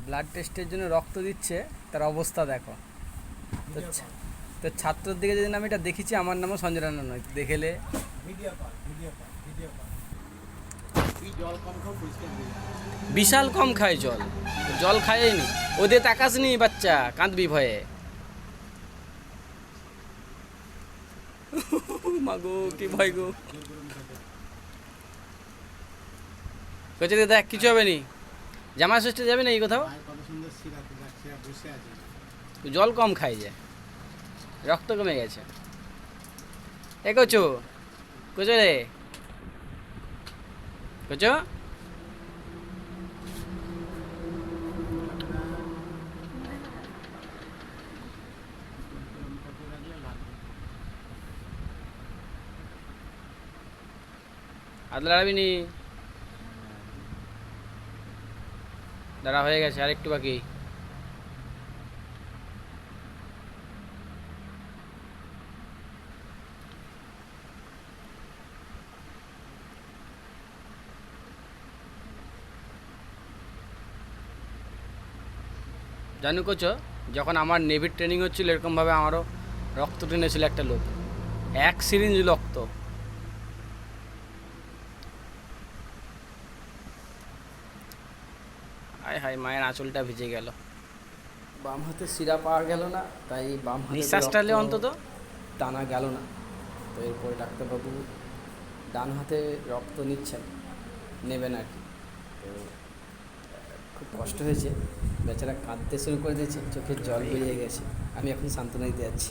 Blood টেস্টের জন্য রক্ত দিচ্ছে, তার অবস্থা দেখো। তো তো ছাত্রর দিকে যেদিন আমি এটা দেখেছি, আমার নামও সঞ্জয় রানা নয়, দেখেলে বিশাল কম খায় জল, জল খায়নি। ওদের তাকাসনি বাচ্চা, কাঁদবি ভয়ে। মাগো কি ভয় গো। কচে দেখ কিছু হবে নি, জামা ষষ্ঠী যাবে না এই কোথাও। জল কম খাই যায়, রক্ত কমে গেছে। এ কচু, কচু রে, কচু। হাত লড়াবি নি, দাঁড়া হয়ে গেছে, আর একটু বাকি। জানু কোচো, যখন আমার নেভির ট্রেনিং হচ্ছিল, এরকমভাবে আমারও রক্ত টেনেছিল একটা লোক, 1 সিরিঞ্জ রক্ত। হায় হায়, মায়ের আঁচলটা ভিজে গেল। বাম হাতে শিরা পাওয়া গেল না, তাই বাম হাতে নিঃশ্বাস টানলে অন্তত টানা গেল না। তো এরপরে ডাক্তারবাবু ডান হাতে রক্ত নিচ্ছেন, নেবেন আর কি। তো খুব কষ্ট হয়েছে, বেচারা কাঁদতে শুরু করে দিয়েছে, চোখের জল বেরিয়ে গেছে। আমি এখন সান্ত্বনা দিতে যাচ্ছি।